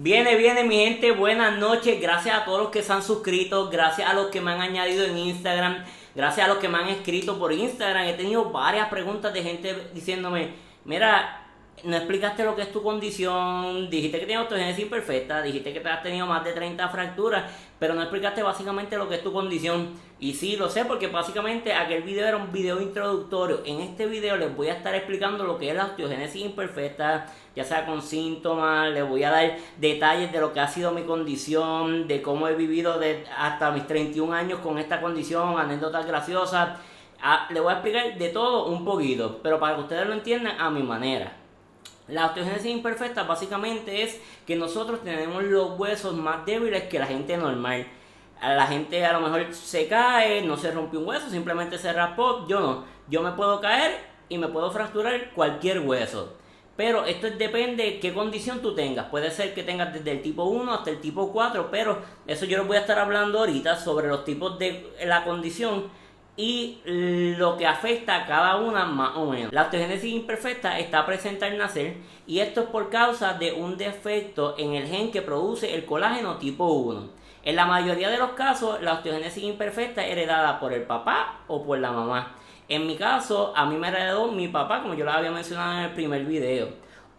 Viene mi gente, buenas noches, gracias a todos los que se han suscrito, gracias a los que me han añadido en Instagram, gracias a los que me han escrito por Instagram. He tenido varias preguntas de gente diciéndome, mira, no explicaste lo que es tu condición, dijiste que tienes osteogénesis imperfecta, dijiste que te has tenido más de 30 fracturas, pero no explicaste básicamente lo que es tu condición. Y sí, lo sé porque básicamente aquel video era un video introductorio. En este video les voy a estar explicando lo que es la osteogénesis imperfecta, ya sea con síntomas, les voy a dar detalles de lo que ha sido mi condición, de cómo he vivido hasta mis 31 años con esta condición, anécdotas graciosas. Les voy a explicar de todo un poquito, pero para que ustedes lo entiendan a mi manera. La osteogénesis imperfecta básicamente es que nosotros tenemos los huesos más débiles que la gente normal. La gente a lo mejor se cae, no se rompe un hueso, simplemente se raspó. Yo no, yo me puedo caer y me puedo fracturar cualquier hueso. Pero esto depende de qué condición tú tengas. Puede ser que tengas desde el tipo 1 hasta el tipo 4, pero eso yo les voy a estar hablando ahorita sobre los tipos de la condición y lo que afecta a cada una más o menos. La osteogénesis imperfecta está presente al nacer y esto es por causa de un defecto en el gen que produce el colágeno tipo 1. En la mayoría de los casos, la osteogénesis imperfecta es heredada por el papá o por la mamá. En mi caso, a mí me heredó mi papá, como yo lo había mencionado en el primer video.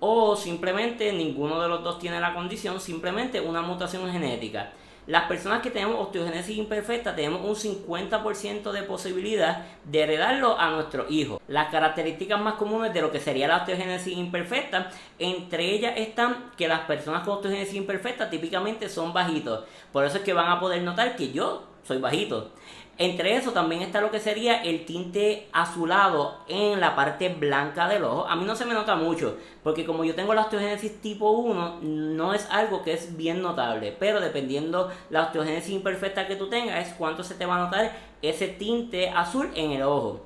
O simplemente ninguno de los dos tiene la condición, simplemente una mutación genética. Las personas que tenemos osteogénesis imperfecta tenemos un 50% de posibilidad de heredarlo a nuestros hijos. Las características más comunes de lo que sería la osteogénesis imperfecta, entre ellas están que las personas con osteogénesis imperfecta típicamente son bajitos. Por eso es que van a poder notar que yo soy bajito. Entre eso también está lo que sería el tinte azulado en la parte blanca del ojo. A mí no se me nota mucho, porque como yo tengo la osteogénesis tipo 1, no es algo que es bien notable. Pero dependiendo la osteogénesis imperfecta que tú tengas, es cuánto se te va a notar ese tinte azul en el ojo.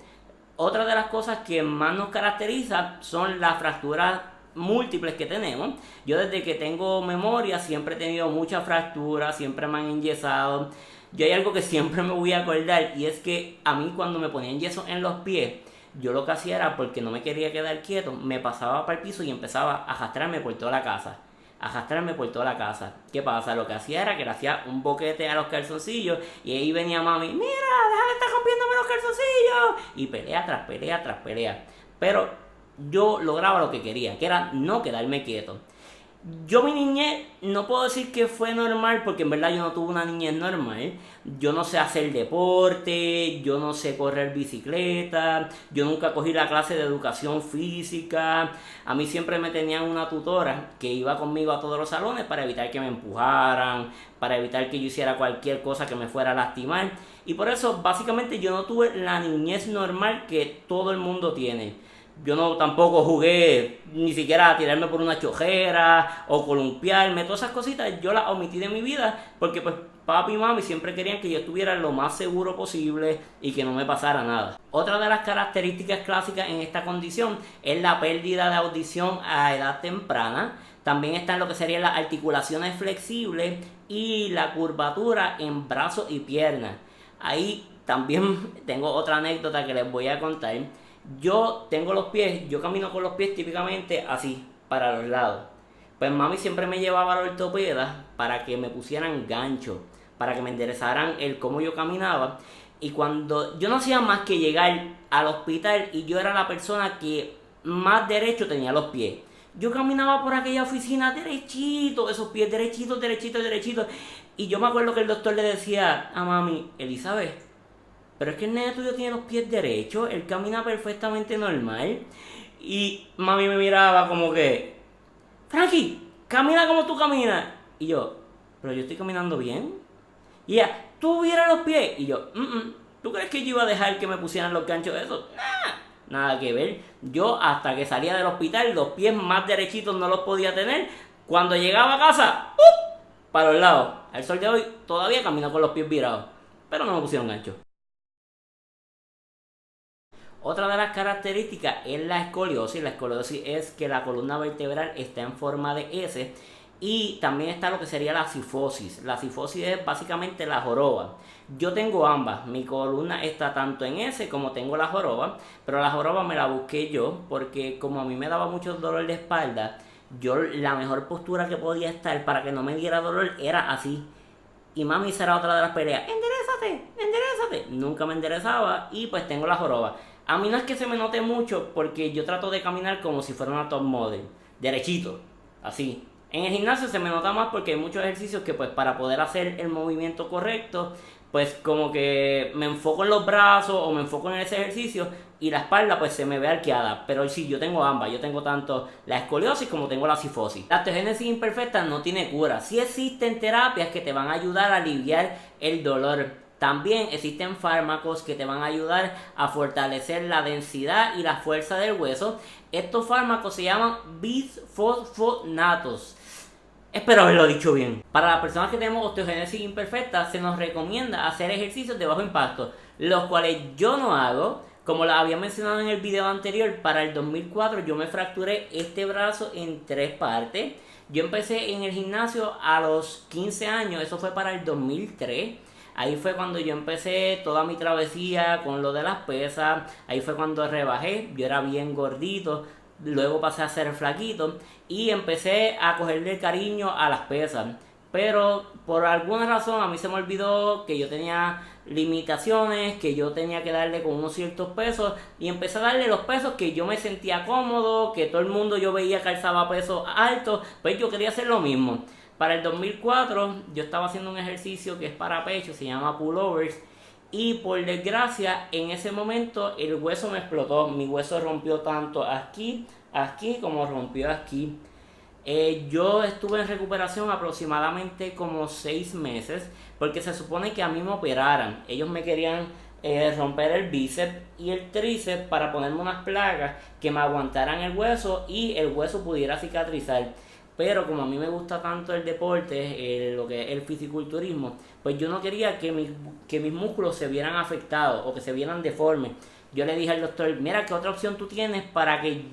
Otra de las cosas que más nos caracteriza son las fracturas múltiples que tenemos. Yo desde que tengo memoria siempre he tenido muchas fracturas, siempre me han enyesado. Yo hay algo que siempre me voy a acordar y es que a mí cuando me ponían yeso en los pies, yo lo que hacía era, porque no me quería quedar quieto, me pasaba para el piso y empezaba a arrastrarme por toda la casa. ¿Qué pasa? Lo que hacía era que le hacía un boquete a los calzoncillos y ahí venía mami, mira, deja de estar rompiéndome los calzoncillos. Y pelea tras pelea tras pelea. Pero yo lograba lo que quería, que era no quedarme quieto. Yo mi niñez no puedo decir que fue normal porque en verdad yo no tuve una niñez normal. Yo no sé hacer deporte, yo no sé correr bicicleta, yo nunca cogí la clase de educación física. A mí siempre me tenían una tutora que iba conmigo a todos los salones para evitar que me empujaran, para evitar que yo hiciera cualquier cosa que me fuera a lastimar. Y por eso básicamente yo no tuve la niñez normal que todo el mundo tiene. Yo no tampoco jugué ni siquiera a tirarme por una chojera o columpiarme, todas esas cositas yo las omití de mi vida porque pues papi y mami siempre querían que yo estuviera lo más seguro posible y que no me pasara nada. Otra de las características clásicas en esta condición es la pérdida de audición a edad temprana. También están lo que serían las articulaciones flexibles y la curvatura en brazos y piernas. Ahí también tengo otra anécdota que les voy a contar. Yo tengo los pies, yo camino con los pies típicamente así, para los lados. Pues mami siempre me llevaba a la ortopeda para que me pusieran gancho, para que me enderezaran el cómo yo caminaba. Y cuando yo no hacía más que llegar al hospital y yo era la persona que más derecho tenía los pies. Yo caminaba por aquella oficina derechito, esos pies derechitos. Y yo me acuerdo que el doctor le decía a mami, Elizabeth, pero es que el nene tuyo tiene los pies derechos, él camina perfectamente normal. Y mami me miraba como que, Frankie, camina como tú caminas. Y yo, pero yo estoy caminando bien. Y ella, tú vieras los pies. Y yo, ¿tú crees que yo iba a dejar que me pusieran los ganchos de esos? Nada que ver. Yo hasta que salía del hospital, los pies más derechitos no los podía tener. Cuando llegaba a casa, para los lados. Al sol de hoy todavía camino con los pies virados, pero no me pusieron ganchos. Otra de las características es la escoliosis. La escoliosis es que la columna vertebral está en forma de S. Y también está lo que sería la cifosis. La cifosis es básicamente la joroba. Yo tengo ambas. Mi columna está tanto en S como tengo la joroba. Pero la joroba me la busqué yo porque como a mí me daba mucho dolor de espalda, yo la mejor postura que podía estar para que no me diera dolor era así. Y mami, será otra de las peleas, enderezate, enderezate. Nunca me enderezaba y pues tengo la joroba. A mí no es que se me note mucho porque yo trato de caminar como si fuera una top model, derechito, así. En el gimnasio se me nota más porque hay muchos ejercicios que pues para poder hacer el movimiento correcto, pues como que me enfoco en los brazos o me enfoco en ese ejercicio y la espalda pues se me ve arqueada. Pero sí, yo tengo ambas, yo tengo tanto la escoliosis como tengo la cifosis. La osteogénesis imperfecta no tiene cura. Sí existen terapias que te van a ayudar a aliviar el dolor. También existen fármacos que te van a ayudar a fortalecer la densidad y la fuerza del hueso. Estos fármacos se llaman bisfosfonatos. Espero haberlo dicho bien. Para las personas que tenemos osteogénesis imperfecta, se nos recomienda hacer ejercicios de bajo impacto, los cuales yo no hago. Como la había mencionado en el video anterior, para el 2004 yo me fracturé este brazo en 3 partes. Yo empecé en el gimnasio a los 15 años, eso fue para el 2003. Ahí fue cuando yo empecé toda mi travesía con lo de las pesas. Ahí fue cuando rebajé, yo era bien gordito. Luego pasé a ser flaquito y empecé a cogerle cariño a las pesas. Pero por alguna razón a mí se me olvidó que yo tenía limitaciones, que yo tenía que darle con unos ciertos pesos y empecé a darle los pesos que yo me sentía cómodo, que todo el mundo yo veía que alzaba pesos altos, pues yo quería hacer lo mismo. Para el 2004 yo estaba haciendo un ejercicio que es para pecho, se llama pullovers. Y por desgracia, en ese momento el hueso me explotó. Mi hueso rompió tanto aquí como rompió aquí. Yo estuve en recuperación aproximadamente como 6 meses. Porque se supone que a mí me operaran. Ellos me querían romper el bíceps y el tríceps para ponerme unas placas que me aguantaran el hueso y el hueso pudiera cicatrizar. Pero como a mí me gusta tanto el deporte, lo que es el fisiculturismo, pues yo no quería que mis músculos se vieran afectados o que se vieran deformes. Yo le dije al doctor, mira, ¿qué otra opción tú tienes para que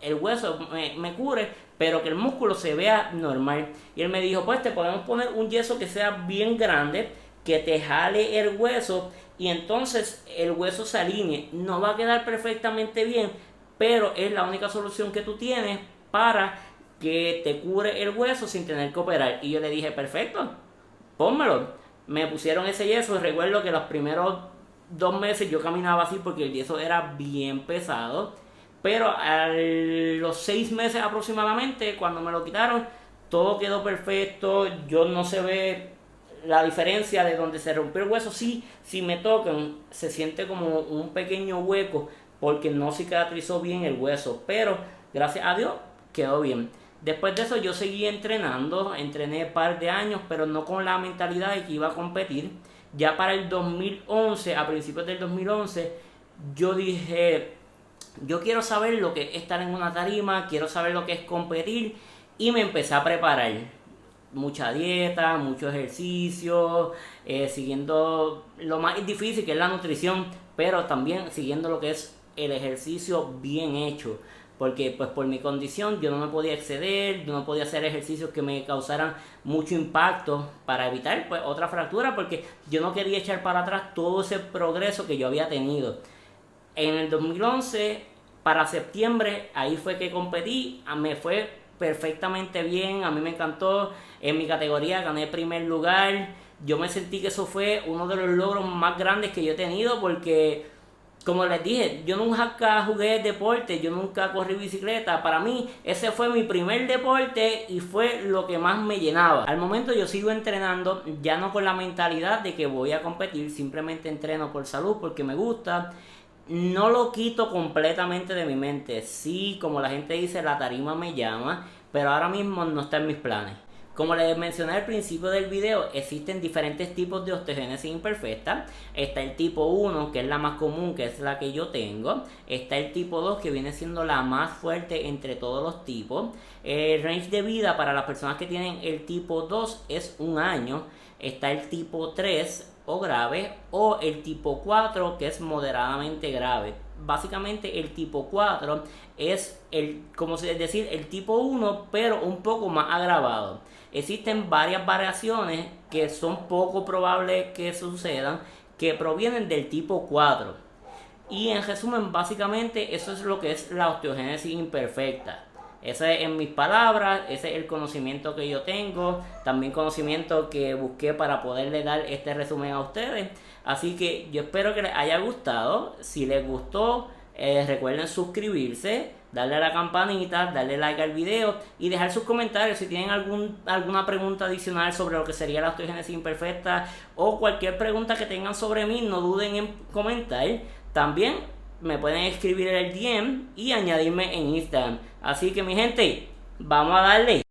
el hueso me cure, pero que el músculo se vea normal? Y él me dijo, pues te podemos poner un yeso que sea bien grande, que te jale el hueso y entonces el hueso se alinee. No va a quedar perfectamente bien, pero es la única solución que tú tienes para que te cure el hueso sin tener que operar. Y yo le dije, perfecto, pónmelo. Me pusieron ese yeso. Recuerdo que los primeros 2 meses yo caminaba así porque el yeso era bien pesado. Pero a los 6 meses aproximadamente, cuando me lo quitaron, todo quedó perfecto. Yo no se ve la diferencia de donde se rompió el hueso. Sí, si me tocan, se siente como un pequeño hueco porque no cicatrizó bien el hueso. Pero gracias a Dios quedó bien. Después de eso yo seguí entrenando, entrené un par de años, pero no con la mentalidad de que iba a competir. Ya para el 2011, a principios del 2011, yo dije, yo quiero saber lo que es estar en una tarima, quiero saber lo que es competir y me empecé a preparar. Mucha dieta, mucho ejercicio, siguiendo lo más difícil que es la nutrición, pero también siguiendo lo que es el ejercicio bien hecho. Porque pues por mi condición yo no me podía exceder, yo no podía hacer ejercicios que me causaran mucho impacto para evitar pues otra fractura, porque yo no quería echar para atrás todo ese progreso que yo había tenido. En el 2011, para septiembre, ahí fue que competí, me fue perfectamente bien, a mí me encantó, en mi categoría gané primer lugar. Yo me sentí que eso fue uno de los logros más grandes que yo he tenido porque, como les dije, yo nunca jugué deporte, yo nunca corrí bicicleta. Para mí ese fue mi primer deporte y fue lo que más me llenaba. Al momento yo sigo entrenando, ya no con la mentalidad de que voy a competir, simplemente entreno por salud, porque me gusta. No lo quito completamente de mi mente. Sí, como la gente dice, la tarima me llama, pero ahora mismo no está en mis planes. Como les mencioné al principio del video, existen diferentes tipos de osteogénesis imperfecta. Está el tipo 1, que es la más común, que es la que yo tengo. Está el tipo 2, que viene siendo la más fuerte entre todos los tipos. El range de vida para las personas que tienen el tipo 2 es 1 año. Está el tipo 3 o grave, o el tipo 4, que es moderadamente grave. Básicamente el tipo 4 es el tipo 1, pero un poco más agravado. Existen varias variaciones que son poco probables que sucedan, que provienen del tipo 4. Y en resumen, básicamente eso es lo que es la osteogénesis imperfecta. Ese es en mis palabras, ese es el conocimiento que yo tengo, también conocimiento que busqué para poderle dar este resumen a ustedes. Así que yo espero que les haya gustado. Si les gustó, recuerden suscribirse, darle a la campanita, darle like al video y dejar sus comentarios si tienen alguna pregunta adicional sobre lo que sería la osteogénesis imperfecta o cualquier pregunta que tengan sobre mí, no duden en comentar. También me pueden escribir en el DM y añadirme en Instagram. Así que mi gente, vamos a darle.